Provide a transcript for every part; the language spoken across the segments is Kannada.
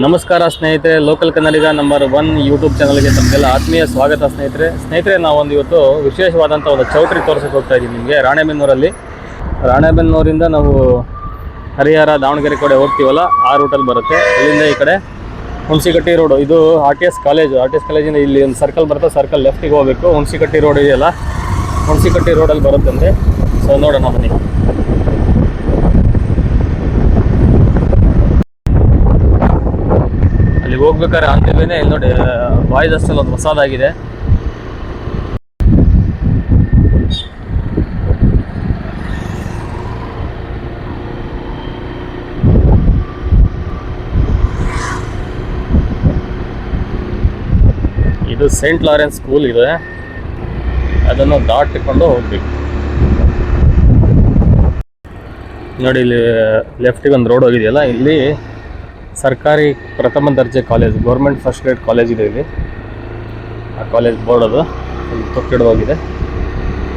ನಮಸ್ಕಾರ ಸ್ನೇಹಿತರೆ, ಲೋಕಲ್ ಕನ್ನಡಿಗ ನಂಬರ್ 1 ಯೂಟ್ಯೂಬ್ ಚಾನಲ್ಗೆ ತಮಗೆಲ್ಲ ಆತ್ಮೀಯ ಸ್ವಾಗತ. ಸ್ನೇಹಿತರೆ ನಾವೊಂದು ಇವತ್ತು ವಿಶೇಷವಾದಂಥ ಒಂದು ಚೌಟ್ರಿ ತೋರಿಸೋಕೆ ಹೋಗ್ತಾ ಇದ್ದೀವಿ ನಿಮಗೆ. ರಾಣೆಬೆನ್ನೂರಿಂದ ನಾವು ಹರಿಹರ ದಾವಣಗೆರೆ ಕಡೆ ಹೋಗ್ತೀವಲ್ಲ, ಆ ರೂಟಲ್ಲಿ ಬರುತ್ತೆ. ಇಲ್ಲಿಂದ ಈ ಕಡೆ ಹುಣಸಿಕಟ್ಟಿ ರೋಡು, ಇದು ಆರ್.ಟಿ.ಎಸ್ ಕಾಲೇಜಿಂದ ಇಲ್ಲಿ ಒಂದು ಸರ್ಕಲ್ ಬರುತ್ತೆ. ಸರ್ಕಲ್ ಲೆಫ್ಟಿಗೆ ಹೋಗಬೇಕು. ಹುಣಸಿಕಟ್ಟಿ ರೋಡ್ ಇದೆಯಲ್ಲ, ಹುಣಸಿಕಟ್ಟಿ ರೋಡಲ್ಲಿ ಬರುತ್ತಂತೆ. ಸೊ ನೋಡೋಣ ಬನ್ನಿ. ಅಲ್ಲಿ ಹೋಗ್ಬೇಕಾದ್ರೆ ಅಂತಿಲ್ವೇನೆ ಇಲ್ಲಿ ನೋಡಿ, ಬಾಯ್ಸ್ ಹಾಸ್ಟೆಲ್ ಒಂದು ಹೊಸದಾಗಿದೆ. ಇದು ಸೇಂಟ್ ಲಾರೆನ್ಸ್ ಸ್ಕೂಲ್ ಇದೆ, ಅದನ್ನು ದಾಟಿಕೊಂಡು ಹೋಗ್ಬೇಕು. ನೋಡಿ ಇಲ್ಲಿ ಲೆಫ್ಟಿಗೆ ಒಂದು ರೋಡ್ ಹೋಗಿದೆಯಲ್ಲ, ಇಲ್ಲಿ ಸರ್ಕಾರಿ ಪ್ರಥಮ ದರ್ಜೆ college, government first grade college ಇದೆ ಇಲ್ಲಿ. ಆ ಕಾಲೇಜ್ ಬೋರ್ಡ್ ಅದು ಇಲ್ಲಿ ತೊಕ್ಕಿಡೋಗಿದೆ.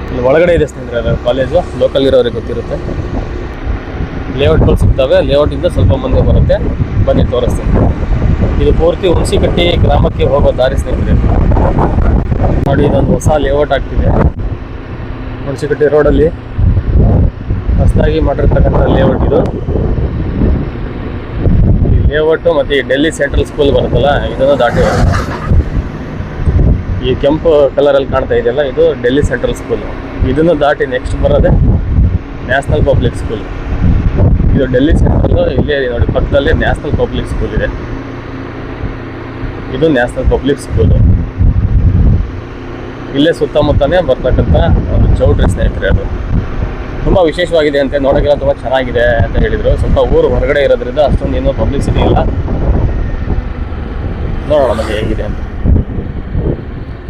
ಇಲ್ಲಿ ಒಳಗಡೆ ಇದೆ ಸ್ನೇಹಿತರೆ ಅದು ಕಾಲೇಜು. ಲೋಕಲ್ ಇರೋರಿಗೆ ಗೊತ್ತಿರುತ್ತೆ. ಲೇಔಟ್ಗಳು ಸಿಗ್ತವೆ, ಲೇಔಟಿಂದ ಸ್ವಲ್ಪ ಮುಂದೆ ಬರುತ್ತೆ. ಬನ್ನಿ ತೋರಿಸ್ತೀನಿ. ಇದು ಪೂರ್ತಿ ಹುಣಸಿಕಟ್ಟಿ ಗ್ರಾಮಕ್ಕೆ ಹೋಗೋ ದಾರಿ ಸ್ನೇಹಿತರೆ. ನೋಡಿ, ಇದೊಂದು ಹೊಸ ಲೇಔಟ್ ಆಗ್ತಿದೆ ಹುಣಸಿಕಟ್ಟಿ ರೋಡಲ್ಲಿ. ಹೊಸದಾಗಿ ಮಾಡಿರ್ತಕ್ಕಂಥ ಲೇಔಟ್ ಇದು. ಲೇಔಟು ಮತ್ತು ಈ ಡೆಲ್ಲಿ ಸೆಂಟ್ರಲ್ ಸ್ಕೂಲ್ ಬರುತ್ತಲ್ಲ, ಇದನ್ನು ದಾಟಿ ಬರುತ್ತೆ. ಈ ಕೆಂಪು ಕಲರಲ್ಲಿ ಕಾಣ್ತಾ ಇದೆಯಲ್ಲ, ಇದು ಡೆಲ್ಲಿ ಸೆಂಟ್ರಲ್ ಸ್ಕೂಲು. ಇದನ್ನು ದಾಟಿ ನೆಕ್ಸ್ಟ್ ಬರೋದೆ ನ್ಯಾಷನಲ್ ಪಬ್ಲಿಕ್ ಸ್ಕೂಲ್. ಇದು ಡೆಲ್ಲಿ ಸೆಂಟ್ರಲ್ಲು. ಇಲ್ಲೇ ನೋಡಿ, ಪಕ್ಕದಲ್ಲಿ ನ್ಯಾಷನಲ್ ಪಬ್ಲಿಕ್ ಸ್ಕೂಲ್ ಇದೆ. ಇದು ನ್ಯಾಷನಲ್ ಪಬ್ಲಿಕ್ ಸ್ಕೂಲು. ಇಲ್ಲೇ ಸುತ್ತಮುತ್ತನೇ ಬರ್ತಕ್ಕಂಥ ಒಂದು ಚೌಟ್ರಿ ಸ್ನೇಹಿತರೆ. ಅದು ತುಂಬ ವಿಶೇಷವಾಗಿದೆ ಅಂತೆ, ನೋಡೋಕ್ಕೆಲ್ಲ ತುಂಬ ಚೆನ್ನಾಗಿದೆ ಅಂತ ಹೇಳಿದರು. ಸ್ವಲ್ಪ ಊರು ಹೊರಗಡೆ ಇರೋದ್ರಿಂದ ಅಷ್ಟೊಂದು ಏನೂ ಪಬ್ಲಿಸಿಟಿ ಇಲ್ಲ. ನೋಡೋಣ ನಮಗೆ ಹೇಗಿದೆ ಅಂತ.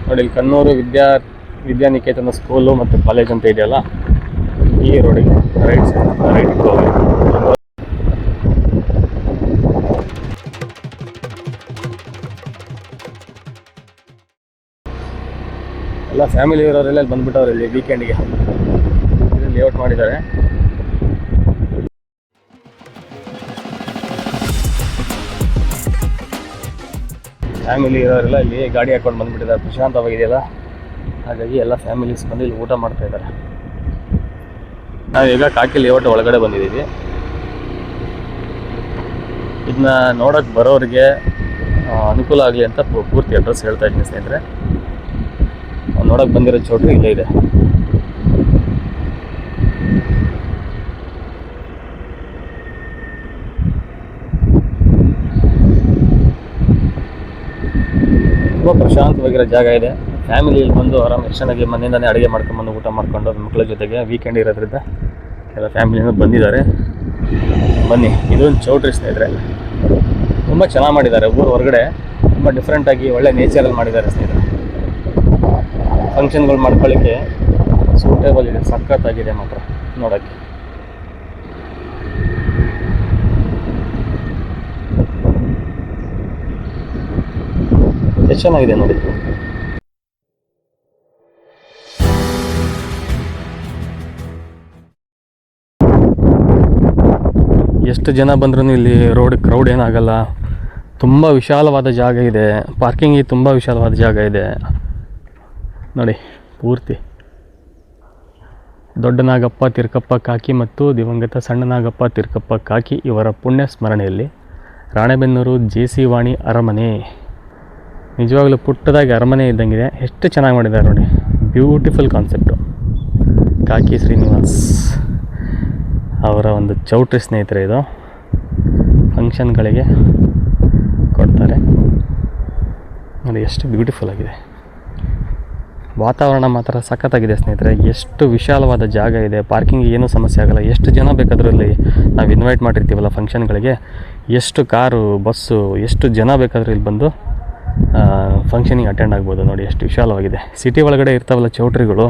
ನೋಡಿ, ಇಲ್ಲಿ ಕನ್ನೂರು ವಿದ್ಯಾನಿಕೇತನ ಸ್ಕೂಲು ಮತ್ತು ಕಾಲೇಜ್ ಅಂತ ಇದೆಯಲ್ಲ, ಈ ರೋಡಿಗೆ ರೈಟ್ ಹೋಗಿ. ಎಲ್ಲ ಫ್ಯಾಮಿಲಿ ಇರೋರೆಲ್ಲ ಬಂದ್ಬಿಟ್ಟವ್ರೆ ಇಲ್ಲಿ ವೀಕೆಂಡಿಗೆ. ಲೇಔಟ್ ಮಾಡಿದ್ದಾರೆ. ಫ್ಯಾಮಿಲಿ ಇರೋರೆಲ್ಲ ಇಲ್ಲಿ ಗಾಡಿ ಹಾಕೊಂಡು ಬಂದುಬಿಟ್ಟಿದ್ದಾರೆ. ಪ್ರಶಾಂತವಾಗಿದೆಯಲ್ಲ, ಹಾಗಾಗಿ ಎಲ್ಲ ಫ್ಯಾಮಿಲೀಸ್ ಬಂದು ಇಲ್ಲಿ ಊಟ ಮಾಡ್ತಾ ಇದ್ದಾರೆ. ನಾವೀಗ ಕಾಕಿ ಲೇಔಟ್ ಒಳಗಡೆ ಬಂದಿದ್ದೀವಿ. ಇದನ್ನ ನೋಡೋಕ್ಕೆ ಬರೋರಿಗೆ ಅನುಕೂಲ ಆಗಲಿ ಅಂತ ಪೂರ್ತಿ ಅಡ್ರೆಸ್ ಹೇಳ್ತಾ ಇದ್ದೀನಿ ಸ್ನೇಹಿತರೆ. ನೋಡೋಕ್ಕೆ ಬಂದಿರೋ ಚೌಟ್ರಿ ಇಲ್ಲೇ ಇದೆ. ತುಂಬ ಪ್ರಶಾಂತವಾಗಿರೋ ಜಾಗ ಇದೆ. ಫ್ಯಾಮಿಲಿ ಇಲ್ಲಿ ಬಂದು ಆರಾಮ ಚೆನ್ನಾಗಿ ಮನೆಯಿಂದನೇ ಅಡುಗೆ ಮಾಡ್ಕೊಂಡ್ಬಂದು ಊಟ ಮಾಡ್ಕೊಂಡು ಮಕ್ಕಳ ಜೊತೆಗೆ ವೀಕೆಂಡ್ ಇರೋದ್ರಿಂದ ಎಲ್ಲ ಫ್ಯಾಮಿಲಿನೂ ಬಂದಿದ್ದಾರೆ. ಬನ್ನಿ, ಇದೊಂದು ಚೌಟ್ರಿ ಸ್ನೇಹಿತರೆ. ತುಂಬ ಚೆನ್ನಾಗಿ ಮಾಡಿದ್ದಾರೆ. ಊರು ಹೊರಗಡೆ ತುಂಬ ಡಿಫ್ರೆಂಟಾಗಿ ಒಳ್ಳೆ ನೇಚರಲ್ಲಿ ಮಾಡಿದ್ದಾರೆ ಸ್ನೇಹಿತರೆ. ಫಂಕ್ಷನ್ಗಳು ಮಾಡ್ಕೊಳ್ಳಿಕ್ಕೆ ಸೂಟೇಬಲ್ ಇದೆ, ಸಖತ್ತಾಗಿದೆ ಮಾತ್ರ ನೋಡೋಕ್ಕೆ. ಎಷ್ಟು ಚೆನ್ನಾಗಿದೆ ನೋಡಿ. ಎಷ್ಟು ಜನ ಬಂದ್ರೂ ಇಲ್ಲಿ ರೋಡ್ ಕ್ರೌಡ್ ಏನಾಗಲ್ಲ. ತುಂಬ ವಿಶಾಲವಾದ ಜಾಗ ಇದೆ. ಪಾರ್ಕಿಂಗಿಗೆ ತುಂಬ ವಿಶಾಲವಾದ ಜಾಗ ಇದೆ ನೋಡಿ. ಪೂರ್ತಿ ದೊಡ್ಡ ನಾಗಪ್ಪ ತಿರ್ಕಪ್ಪ ಕಾಕಿ ಮತ್ತು ದಿವಂಗತ ಸಣ್ಣ ನಾಗಪ್ಪ ತಿರ್ಕಪ್ಪ ಕಾಕಿ ಇವರ ಪುಣ್ಯ ಸ್ಮರಣೆಯಲ್ಲಿ ರಾಣೆಬೆನ್ನೂರು ಜೆ.ಸಿ. ವಾಣಿ ಅರಮನೆ. ನಿಜವಾಗ್ಲೂ ಪುಟ್ಟದಾಗಿ ಅರಮನೆ ಇದ್ದಂಗಿದೆ. ಎಷ್ಟು ಚೆನ್ನಾಗಿ ಮಾಡಿದ್ದಾರೆ ನೋಡಿ. Beautiful concept. ಕಾಕಿ ಶ್ರೀನಿವಾಸ್ ಅವರ ಒಂದು ಚೌಟ್ರಿ ಸ್ನೇಹಿತರೆ. ಇದು ಫಂಕ್ಷನ್ಗಳಿಗೆ ಕೊಡ್ತಾರೆ ನೋಡಿ. ಎಷ್ಟು ಬ್ಯೂಟಿಫುಲ್ ಆಗಿದೆ. ವಾತಾವರಣ ಮಾತ್ರ ಸಖತ್ತಾಗಿದೆ ಸ್ನೇಹಿತರೆ. ಎಷ್ಟು ವಿಶಾಲವಾದ ಜಾಗ ಇದೆ. ಪಾರ್ಕಿಂಗ್ ಏನೂ ಸಮಸ್ಯೆ ಆಗೋಲ್ಲ. ಎಷ್ಟು ಜನ ಬೇಕಾದರೂ ಇಲ್ಲಿ ನಾವು ಇನ್ವೈಟ್ ಮಾಡಿರ್ತೀವಲ್ಲ ಫಂಕ್ಷನ್ಗಳಿಗೆ, ಎಷ್ಟು ಕಾರು ಬಸ್ಸು ಎಷ್ಟು ಜನ ಬೇಕಾದರೂ ಇಲ್ಲಿ ಬಂದು ಫಂಕ್ಷನಿಗೆ ಅಟೆಂಡ್ ಆಗ್ಬೋದು. ನೋಡಿ ಎಷ್ಟು ವಿಶಾಲವಾಗಿದೆ. ಸಿಟಿ ಒಳಗಡೆ ಇರ್ತಾವಲ್ಲ ಚೌಟ್ರಿಗಳು,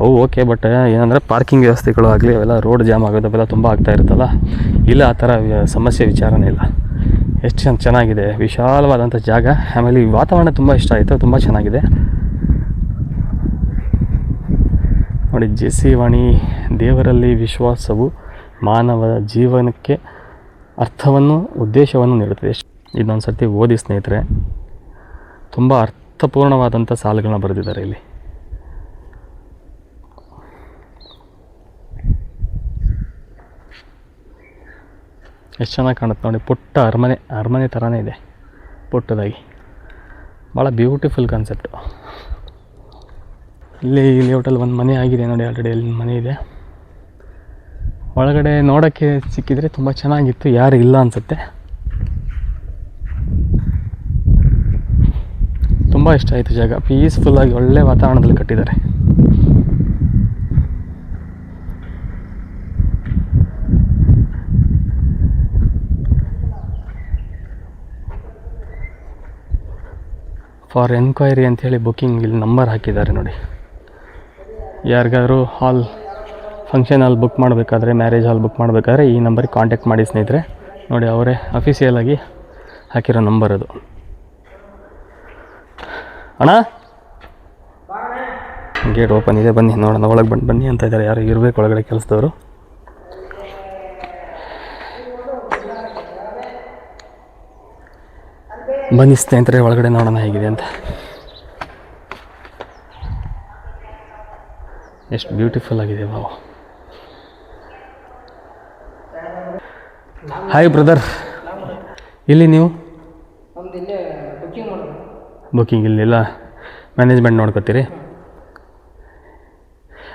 ಅವು ಓಕೆ. ಬಟ್ ಏನಂದರೆ ಪಾರ್ಕಿಂಗ್ ವ್ಯವಸ್ಥೆಗಳು ಆಗಲಿ, ಅವೆಲ್ಲ ರೋಡ್ ಜಾಮ್ ಆಗೋದು ಅವೆಲ್ಲ ತುಂಬ ಆಗ್ತಾ ಇರುತ್ತಲ್ಲ. ಇಲ್ಲ, ಆ ಥರ ಸಮಸ್ಯೆ ವಿಚಾರನೇ ಇಲ್ಲ. ಎಷ್ಟು ಚೆನ್ನಾಗಿದೆ, ವಿಶಾಲವಾದಂಥ ಜಾಗ. ಆಮೇಲೆ ಈ ವಾತಾವರಣ ತುಂಬ ಇಷ್ಟ ಆಯಿತು, ತುಂಬ ಚೆನ್ನಾಗಿದೆ ನೋಡಿ. ಜೆ.ಸಿ. ವಾಣಿ ದೇವರಲ್ಲಿ ವಿಶ್ವಾಸವು ಮಾನವ ಜೀವನಕ್ಕೆ ಅರ್ಥವನ್ನು ಉದ್ದೇಶವನ್ನು ನೀಡುತ್ತದೆ. ಇದೊಂದು ಸರ್ತಿ ಓದಿ ಸ್ನೇಹಿತರೆ. ತುಂಬ ಅರ್ಥಪೂರ್ಣವಾದಂಥ ಸಾಲುಗಳನ್ನ ಬರೆದಿದ್ದಾರೆ ಇಲ್ಲಿ. ಎಷ್ಟು ಚೆನ್ನಾಗಿ ಕಾಣುತ್ತೆ ನೋಡಿ. ಪುಟ್ಟ ಅರಮನೆ ಥರನೇ ಇದೆ, ಪುಟ್ಟದಾಗಿ. ಭಾಳ ಬ್ಯೂಟಿಫುಲ್ ಕಾನ್ಸೆಪ್ಟು. ಇಲ್ಲಿ ಲೇಔಟಲ್ಲಿ ಒಂದು ಮನೆ ಆಗಿದೆ ನೋಡಿ, ಆಲ್ರೆಡಿ ಅಲ್ಲಿ ಮನೆ ಇದೆ. ಒಳಗಡೆ ನೋಡೋಕ್ಕೆ ಸಿಕ್ಕಿದರೆ ತುಂಬ ಚೆನ್ನಾಗಿತ್ತು, ಯಾರು ಇಲ್ಲ ಅನಿಸುತ್ತೆ. ತುಂಬ ಇಷ್ಟ ಆಯಿತು ಜಾಗ. ಪೀಸ್ಫುಲ್ಲಾಗಿ ಒಳ್ಳೆ ವಾತಾವರಣದಲ್ಲಿ ಕಟ್ಟಿದ್ದಾರೆ. ಫಾರ್ ಎನ್ಕ್ವೈರಿ ಅಂಥೇಳಿ ಬುಕ್ಕಿಂಗ್ ಇಲ್ಲಿ ನಂಬರ್ ಹಾಕಿದ್ದಾರೆ ನೋಡಿ. ಯಾರಿಗಾದ್ರೂ ಫಂಕ್ಷನ್ ಹಾಲ್ ಬುಕ್ ಮಾಡಬೇಕಾದ್ರೆ, ಮ್ಯಾರೇಜ್ ಹಾಲ್ ಬುಕ್ ಮಾಡಬೇಕಾದ್ರೆ ಈ ನಂಬರಿಗೆ ಕಾಂಟ್ಯಾಕ್ಟ್ ಮಾಡಿ ಸ್ನೇಹಿತರೆ. ನೋಡಿ, ಅವರೇ ಅಫಿಷಿಯಲಾಗಿ ಹಾಕಿರೋ ನಂಬರ್ ಅದು. ಅಣ್ಣ, ಗೇಟ್ ಓಪನ್ ಇದೆ, ಬನ್ನಿ ನೋಡೋಣ. ಒಳಗೆ ಬನ್ನಿ ಅಂತ ಇದ್ದಾರೆ. ಯಾರು ಇರಬೇಕು ಒಳಗಡೆ ಕೆಲಸದವರು. ಬನ್ನಿ ಸ್ನೇಹಿತರೆ, ಒಳಗಡೆ ನೋಡೋಣ ಹೇಗಿದೆ ಅಂತ. ಎಷ್ಟು ಬ್ಯೂಟಿಫುಲ್ ಆಗಿದೆ ಬಾವು. ಹಾಯ್ ಬ್ರದರ್, ಇಲ್ಲಿ ನೀವು ಬುಕ್ಕಿಂಗ್ ಇಲ್ಲೆಲ್ಲ ಮ್ಯಾನೇಜ್ಮೆಂಟ್ ನೋಡ್ಕೊತೀರಿ?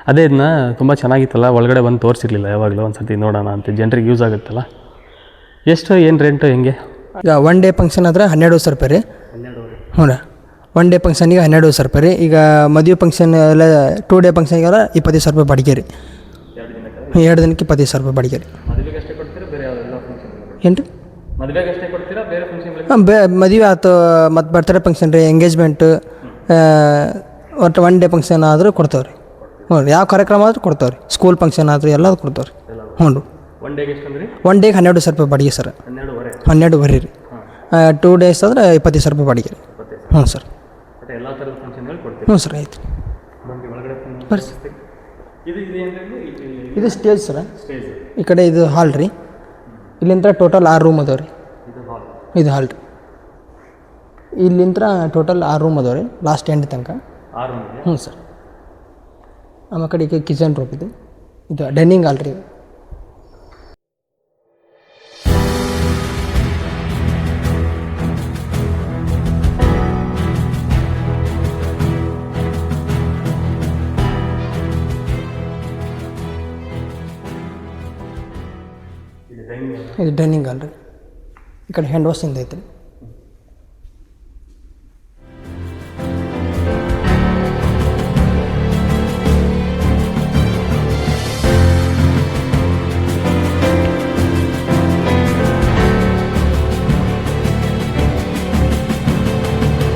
ಅದೇ ಇದನ್ನ ತುಂಬ ಚೆನ್ನಾಗಿತ್ತಲ್ಲ, ಒಳಗಡೆ ಬಂದು ತೋರಿಸಿರ್ಲಿಲ್ಲ ಯಾವಾಗಲೂ. ಒಂದು ಸರ್ತಿ ನೋಡೋಣ ಅಂತ, ಜನರಿಗೆ ಯೂಸ್ ಆಗುತ್ತಲ್ಲ. ಎಷ್ಟು ಏನು ರೆಂಟು ಹೆಂಗೆ? ಈಗ 1 ಡೇ ಫಂಕ್ಷನ್ ಆದರೆ 12,000 ರೂಪಾಯಿ ರೀ. ಹ್ಞೂ ರೀ, 1 ಡೇ ಫಂಕ್ಷನಿಗೆ 12,000 ರೂಪಾಯಿ ರೀ. ಈಗ ಮದುವೆ ಫಂಕ್ಷನ್ ಎಲ್ಲ 2 ಡೇ ಫಂಕ್ಷನ್ಗೆಲ್ಲ 20,000 ರೂಪಾಯಿ ಬಾಡಿಗೆ ರೀ. 2 ದಿನಕ್ಕೆ 20,000 ರೂಪಾಯಿ ಬಾಡಿಗೆ ರೀ. ಏನು ರೀ? ಹಾಂ, ಮದುವೆ ಆಯ್ತು, ಮತ್ತು ಬರ್ತ್ಡೇ ಫಂಕ್ಷನ್ ರೀ, ಎಂಗೇಜ್ಮೆಂಟು, ಒಟ್ಟು 1 ಡೇ ಫಂಕ್ಷನ್ ಆದರೂ ಕೊಡ್ತೇವೆ ರೀ. ಹ್ಞೂ ರೀ, ಯಾವ ಕಾರ್ಯಕ್ರಮ ಆದರೂ ಕೊಡ್ತೇವೆ ರೀ. ಸ್ಕೂಲ್ ಫಂಕ್ಷನ್ ಆದರೂ ಎಲ್ಲದು ಕೊಡ್ತೇವೆ ರೀ. ಹ್ಞೂ ರೀ. 1 ಡೇಗೆ 12,000 ರೂಪಾಯಿ ಬಾಡಿಗೆ ಸರ್. 12,500 ರೀ. 2 ಡೇಸ್ ಆದರೆ 20,000 ರೂಪಾಯಿ ಬಾಡಿಗೆ ರೀ. ಹ್ಞೂ ಸರ್. ಹ್ಞೂ ಸರ್, ಆಯ್ತು. ಬರ್ರಿ. ಇದು ಸ್ಟೇಜ್ ಸರ. ಈ ಕಡೆ ಇದು ಹಾಲ್ ರೀ. ಇಲ್ಲಿಂದ ಟೋಟಲ್ 6 ರೂಮ್ ಅದಾವೆ ರೀ. ಇದು ಹಾಲ್ ರೀ. ಇಲ್ಲಿಂದ ಟೋಟಲ್ 6 ರೂಮ್ ಅದಾವೆ ರೀ, ಲಾಸ್ಟ್ ಎಂಡ್ ತನಕ. ಹ್ಞೂ ಸರ್. ಆಮೇಲೆ ಕಡೆ ಈಗ ಕಿಚನ್ ರೂಮ್ ಇದೆ. ಇದು ಡೈನಿಂಗ್ ಹಾಲ್ ರೀ. ಇದು ಡೈನಿಂಗ್ ಹಾಲ್ ರೀ. ಈ ಕಡೆ ಹ್ಯಾಂಡ್ ವಾಶಿಂದ ಐತೆ ರೀ.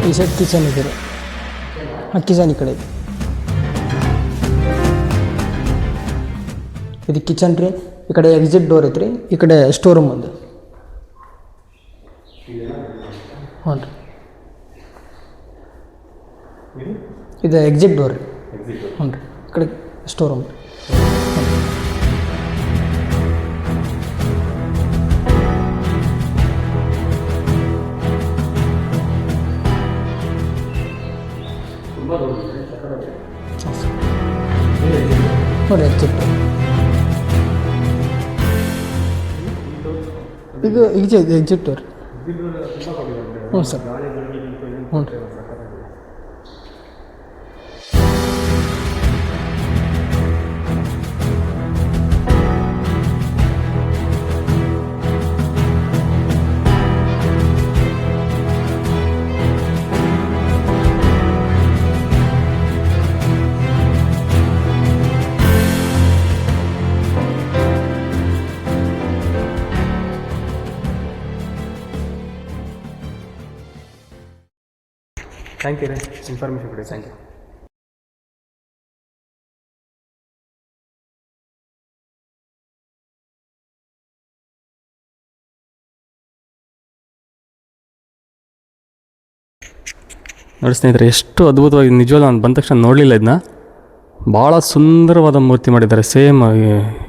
ಈ ಸೈಡ್ ಕಿಚನ್ ಇದೆ ರೀ. ಹಾಂ, ಕಿಚನ್ ಈ ಕಡೆ ಇದೆ. ಇದು ಕಿಚನ್ ರೀ. ಈ ಕಡೆ ಎಕ್ಸಿಟ್ ಡೋರ್ ಐತ್ರಿ. ಈ ಕಡೆ ಸ್ಟೋರ್ ರೂಮ್ ಒಂದು. ಹ್ಞೂ ರೀ, ಇದು ಎಕ್ಸಿಟ್ ಡೋರ್ ರೀ. ಹ್ಞೂ ರೀ, ಈ ಕಡೆ ಸ್ಟೋರ್ ರೂಮ್. ನೋಡಿ, ಎಕ್ಸಿಟ್ ಡೋರ್. ಇದು ಎಕ್ಸಿಟ್ ಡೋರ್. ಹ್ಞೂ ಸರ್. ಹ್ಞೂ ರೀ. ಥ್ಯಾಂಕ್ ಯು ರೀ, ಇನ್ಫಾರ್ಮೇಷನ್ ಕೊಡಿ. Thank you. ನೋಡಿ ಸ್ನೇಹಿತರೆ, ಎಷ್ಟು ಅದ್ಭುತವಾಗಿ, ನಿಜವಾಗ್ಲೂ ನಾನು ಬಂದ ತಕ್ಷಣ ನೋಡಲಿಲ್ಲ ಇದನ್ನ. ಭಾಳ ಸುಂದರವಾದ ಮೂರ್ತಿ ಮಾಡಿದ್ದಾರೆ. ಸೇಮ್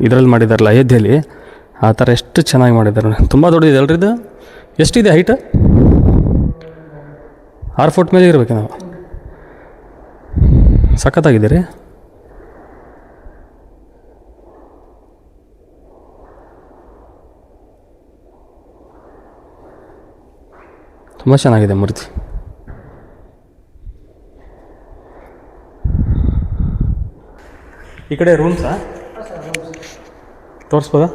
ಇದರಲ್ಲಿ ಮಾಡಿದ್ದಾರಲ್ಲ ಅಯೋಧ್ಯೆಯಲ್ಲಿ, ಆ ಥರ ಎಷ್ಟು ಚೆನ್ನಾಗಿ ಮಾಡಿದ್ದಾರೆ. ತುಂಬ ದೊಡ್ಡದಿದೆ ಅಲ್ರಿ ಇದು? ಎಷ್ಟಿದೆ ಹೈಟ್? 6 ಫುಟ್ ಮೇಲೆ ಇರಬೇಕು ನಾವು. ಸಖತ್ತಾಗಿದೆ ರೀ. ತುಂಬ ಚೆನ್ನಾಗಿದೆ ಮೂರ್ತಿ. ಈ ಕಡೆ ರೂಮ್ಸಾ ತೋರಿಸ್ಬೋದಾ?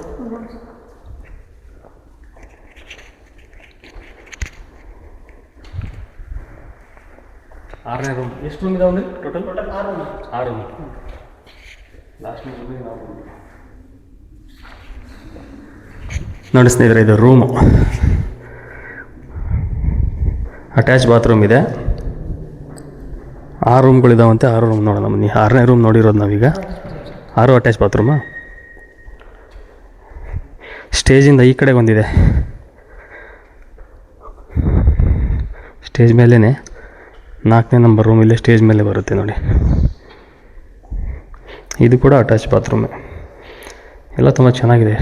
ಆರನೇ ರೂಮ್. ಎಷ್ಟು ರೂಮ್ ಇದಾವೆ ಟೋಟಲ್? 6 ರೂಮ್. ಲಾಸ್ಟ್ ನೋಡಿ ಸ್ನೇಹಿತರೆ, ಇದು ರೂಮು. ಅಟ್ಯಾಚ್ ಬಾತ್ರೂಮ್ ಇದೆ. 6 ರೂಮ್ಗಳಿದಾವಂತೆ. 6 ರೂಮ್ ನೋಡೋಣ ಬನ್ನಿ. 6ನೇ ರೂಮ್ ನೋಡಿರೋದು ನಾವೀಗ. 6 ಅಟ್ಯಾಚ್ ಬಾತ್ರೂಮಾ. ಸ್ಟೇಜಿಂದ ಈ ಕಡೆ ಬಂದಿದೆ. ಸ್ಟೇಜ್ ಮೇಲೇ 4ನೇ ನಂಬರ್ ರೂಮ್ ಇಲ್ಲೇ ಸ್ಟೇಜ್ ಮೇಲೆ ಬರುತ್ತೆ ನೋಡಿ. ಇದು ಕೂಡ ಅಟ್ಯಾಚ್ ಬಾತ್ರೂಮೇ. ಎಲ್ಲ ತುಂಬ ಚೆನ್ನಾಗಿದೆ.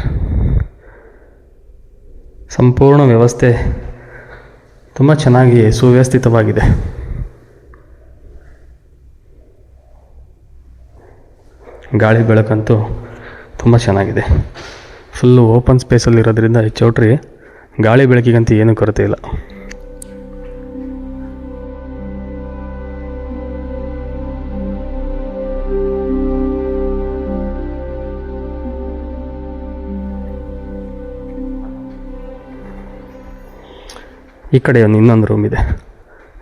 ಸಂಪೂರ್ಣ ವ್ಯವಸ್ಥೆ ತುಂಬ ಚೆನ್ನಾಗಿ ಸುವ್ಯವಸ್ಥಿತವಾಗಿದೆ. ಗಾಳಿ ಬೆಳಕಂತೂ ತುಂಬ ಚೆನ್ನಾಗಿದೆ. ಫುಲ್ಲು ಓಪನ್ ಸ್ಪೇಸಲ್ಲಿರೋದ್ರಿಂದ ಈ ಚೌಟ್ರಿ ಗಾಳಿ ಬೆಳಕಿಗಂತೂ ಏನೂ ಕೊರತೆ ಇಲ್ಲ. ಈ ಕಡೆ ಇನ್ನೊಂದು ರೂಮ್ ಇದೆ.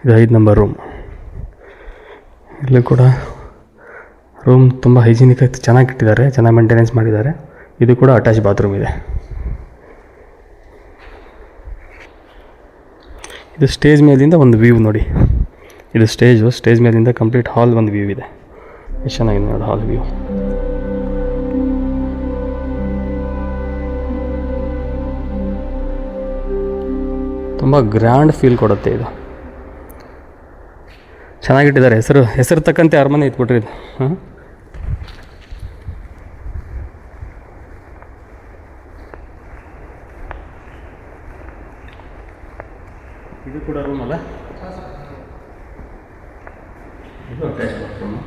ಇದು 5 ನಂಬರ್ ರೂಮ್. ಇಲ್ಲೂ ಕೂಡ ರೂಮ್ ತುಂಬ ಹೈಜಿನಿಕ್ ಆಗಿ ಚೆನ್ನಾಗಿ ಇಟ್ಟಿದ್ದಾರೆ, ಚೆನ್ನಾಗಿ ಮೇಂಟೆನೆನ್ಸ್ ಮಾಡಿದ್ದಾರೆ. ಇದು ಕೂಡ ಅಟ್ಯಾಚ್ ಬಾತ್ರೂಮ್ ಇದೆ. ಇದು ಸ್ಟೇಜ್ ಮೇಲಿಂದ ಒಂದು ವ್ಯೂ ನೋಡಿ. ಇದು ಸ್ಟೇಜ್ ಮೇಲಿಂದ ಕಂಪ್ಲೀಟ್ ಹಾಲ್ ಒಂದು ವ್ಯೂ ಇದೆ. ಎಷ್ಟು ಚೆನ್ನಾಗಿದೆ ನೋಡಿ ಹಾಲ್ ವ್ಯೂ. ತುಂಬ ಗ್ರ್ಯಾಂಡ್ ಫೀಲ್ ಕೊಡುತ್ತೆ ಇದು. ಚೆನ್ನಾಗಿಟ್ಟಿದ್ದಾರೆ. ಹೆಸರು ತಕ್ಕಂತೆ ಅರಮನೆ ಇಟ್ಬಿಟ್ರಿ ಇದು. ಹಾಂ, ಇದು ಕೂಡ ರೂಮ್ ಅಲ್ಲ? ಇದು ಅಟ್ಯಾಚ್ ಬಾತ್ರೂಮ್.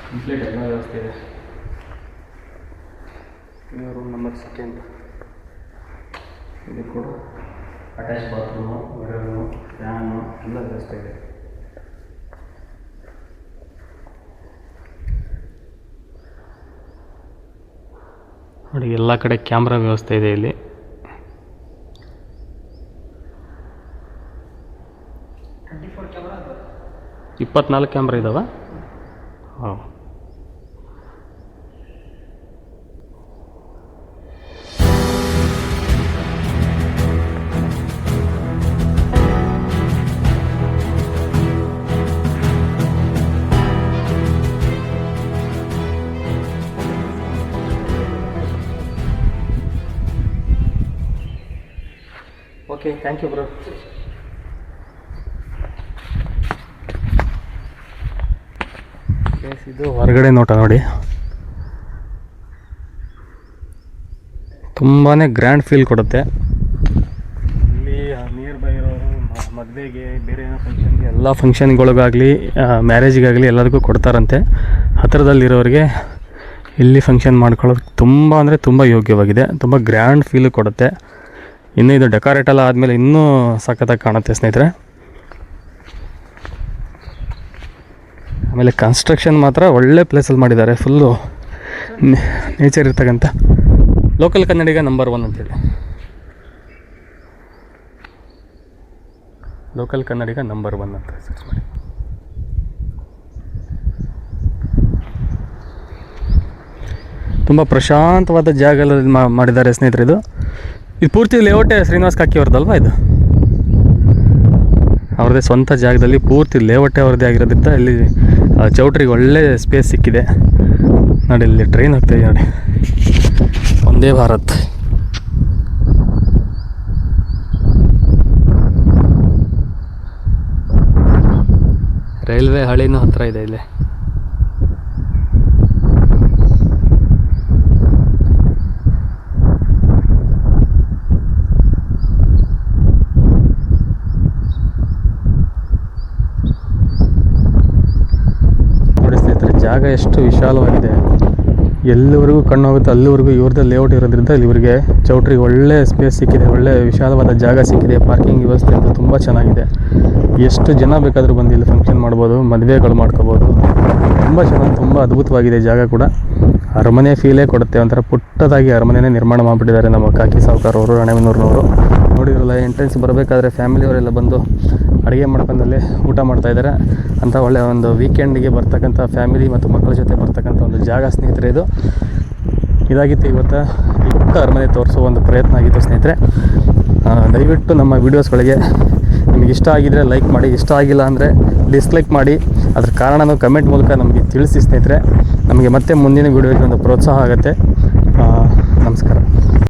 ಕಂಪ್ಲೀಟ್ ಎಲ್ಲ ವ್ಯವಸ್ಥೆ ಇದೆ. ಇದು ರೂಮ್ ನಂಬರ್ 2. ಇದು ಕೂಡ ಅಟ್ಯಾಚ್ ಬಾತ್ರೂಮು, ಮಿರರು, ಫ್ಯಾನು ಎಲ್ಲ ವ್ಯವಸ್ಥೆ ಇದೆ. ನೋಡಿ, ಎಲ್ಲ ಕಡೆ ಕ್ಯಾಮ್ರಾ ವ್ಯವಸ್ಥೆ ಇದೆ ಇಲ್ಲಿ. ಕ್ಯಾಮ್ರಾ 24 ಕ್ಯಾಮ್ರಾ ಇದಾವ. ಹಾಂ, ಓಕೆ, ಥ್ಯಾಂಕ್ ಯು ಬ್ರೋ. ಇದು ಹೊರಗಡೆ ನೋಟ ನೋಡಿ. ತುಂಬಾ ಗ್ರ್ಯಾಂಡ್ ಫೀಲ್ ಕೊಡುತ್ತೆ. ಇಲ್ಲಿ ನಿಯರ್ ಬೈ ಇರೋರು ಮದುವೆಗೆ, ಬೇರೆ ಏನೋ ಫಂಕ್ಷನ್ಗೆ, ಎಲ್ಲ ಫಂಕ್ಷನ್ಗಳಿಗಾಗಲಿ ಮ್ಯಾರೇಜಿಗಾಗಲಿ ಎಲ್ಲದಕ್ಕೂ ಕೊಡ್ತಾರಂತೆ. ಹತ್ತಿರದಲ್ಲಿರೋರಿಗೆ ಇಲ್ಲಿ ಫಂಕ್ಷನ್ ಮಾಡ್ಕೊಳ್ಳೋದು ತುಂಬ ಅಂದರೆ ತುಂಬ ಯೋಗ್ಯವಾಗಿದೆ. ತುಂಬ ಗ್ರ್ಯಾಂಡ್ ಫೀಲು ಕೊಡುತ್ತೆ. ಇನ್ನು ಇದು ಡೆಕೋರೇಟ್ ಎಲ್ಲ ಆದಮೇಲೆ ಇನ್ನೂ ಸಖತ್ತಾಗಿ ಕಾಣುತ್ತೆ ಸ್ನೇಹಿತರೆ. ಆಮೇಲೆ ಕನ್ಸ್ಟ್ರಕ್ಷನ್ ಮಾತ್ರ ಒಳ್ಳೆ ಪ್ಲೇಸಲ್ಲಿ ಮಾಡಿದ್ದಾರೆ. ಫುಲ್ಲು ನೇಚರ್ ಇರ್ತಕ್ಕಂಥ ಲೋಕಲ್ ಕನ್ನಡಿಗ ನಂಬರ್ 1 ಅಂತೇಳಿ. ಲೋಕಲ್ ಕನ್ನಡಿಗ ನಂಬರ್ 1 ಅಂತ ಸರ್ಚ್ ಮಾಡಿ. ತುಂಬ ಪ್ರಶಾಂತವಾದ ಜಾಗದಲ್ಲಿ ಮಾಡಿದ್ದಾರೆ ಸ್ನೇಹಿತರೆ. ಇದು ಪೂರ್ತಿ ಲೇಔಟೇ ಶ್ರೀನಿವಾಸ್ ಕಾಕಿ ಅವ್ರದ್ದಲ್ವಾ? ಇದು ಅವ್ರದ್ದೇ ಸ್ವಂತ ಜಾಗದಲ್ಲಿ ಪೂರ್ತಿ ಲೇಔಟೇ ಅವ್ರದ್ದೇ ಆಗಿರೋದ್ರಿಂದ ಇಲ್ಲಿ ಚೌಟ್ರಿಗೆ ಒಳ್ಳೆ ಸ್ಪೇಸ್ ಸಿಕ್ಕಿದೆ ನೋಡಿ. ಇಲ್ಲಿ ಟ್ರೈನ್ ಹೋಗ್ತಾಯಿದೆ ನೋಡಿ, ವಂದೇ ಭಾರತ್. ರೈಲ್ವೆ ಹಳಿನೂ ಹತ್ತಿರ ಇದೆ ಇಲ್ಲಿ. ಸ್ನೇಹಿತರೆ, ಜಾಗ ಎಷ್ಟು ವಿಶಾಲವಾಗಿದೆ. ಎಲ್ಲಿವರೆಗೂ ಕಣ್ಣು ಹೋಗುತ್ತೆ ಅಲ್ಲಿವರೆಗೂ ಇವ್ರದ್ದೇ ಲೇಔಟ್ ಇರೋದ್ರಿಂದ ಇವರಿಗೆ ಚೌಟ್ರಿಗೆ ಒಳ್ಳೆ ಸ್ಪೇಸ್ ಸಿಕ್ಕಿದೆ, ಒಳ್ಳೆ ವಿಶಾಲವಾದ ಜಾಗ ಸಿಕ್ಕಿದೆ. ಪಾರ್ಕಿಂಗ್ ವ್ಯವಸ್ಥೆ ಅಂತೂ ತುಂಬ ಚೆನ್ನಾಗಿದೆ. ಎಷ್ಟು ಜನ ಬೇಕಾದರೂ ಬಂದು ಇಲ್ಲಿ ಫಂಕ್ಷನ್ ಮಾಡ್ಬೋದು, ಮದುವೆಗಳು ಮಾಡ್ಕೋಬೋದು. ತುಂಬ ಚೆನ್ನಾಗಿ, ತುಂಬ ಅದ್ಭುತವಾಗಿದೆ ಜಾಗ ಕೂಡ. ಅರಮನೆ ಫೀಲೇ ಕೊಡುತ್ತೆ. ಒಂಥರ ಪುಟ್ಟದಾಗಿ ಅರಮನೆನೇ ನಿರ್ಮಾಣ ಮಾಡಿಬಿಟ್ಟಿದ್ದಾರೆ ನಮ್ಮ ಕಾಕಿ ಸಾವುಕಾರವರು, ರಾಣೆಬೆನ್ನೂರಿನವರು. ನೋಡಿರಲ್ಲ, ಎಂಟ್ರೆನ್ಸ್ ಬರಬೇಕಾದ್ರೆ ಫ್ಯಾಮಿಲಿಯವರೆಲ್ಲ ಬಂದು ಅಡುಗೆ ಮಾಡ್ಕೊಂಡಲ್ಲೇ ಊಟ ಮಾಡ್ತಾಯಿದ್ದಾರೆ ಅಂತ. ಒಳ್ಳೆಯ ಒಂದು ವೀಕೆಂಡಿಗೆ ಬರ್ತಕ್ಕಂಥ ಫ್ಯಾಮಿಲಿ ಮತ್ತು ಮಕ್ಕಳ ಜೊತೆ ಬರ್ತಕ್ಕಂಥ ಒಂದು ಜಾಗ ಸ್ನೇಹಿತರೆ ಇದು. ಇದಾಗಿತ್ತು ಇವತ್ತು ಈ ಪುಟ್ಟ ಅರಮನೆ ತೋರಿಸೋ ಒಂದು ಪ್ರಯತ್ನ ಆಗಿತ್ತು ಸ್ನೇಹಿತರೆ. ದಯವಿಟ್ಟು ನಮ್ಮ ವೀಡಿಯೋಸ್ಗಳಿಗೆ ನಿಮಗೆ ಇಷ್ಟ ಆಗಿದ್ದರೆ ಲೈಕ್ ಮಾಡಿ, ಇಷ್ಟ ಆಗಿಲ್ಲ ಅಂದರೆ ಡಿಸ್ಲೈಕ್ ಮಾಡಿ. ಅದ್ರ ಕಾರಣನೂ ಕಮೆಂಟ್ ಮೂಲಕ ನಮಗೆ ತಿಳಿಸಿ ಸ್ನೇಹಿತರೆ. ನಮಗೆ ಮತ್ತೆ ಮುಂದಿನ ವೀಡಿಯೋಗೆ ಒಂದು ಪ್ರೋತ್ಸಾಹ ಆಗುತ್ತೆ. ನಮಸ್ಕಾರ.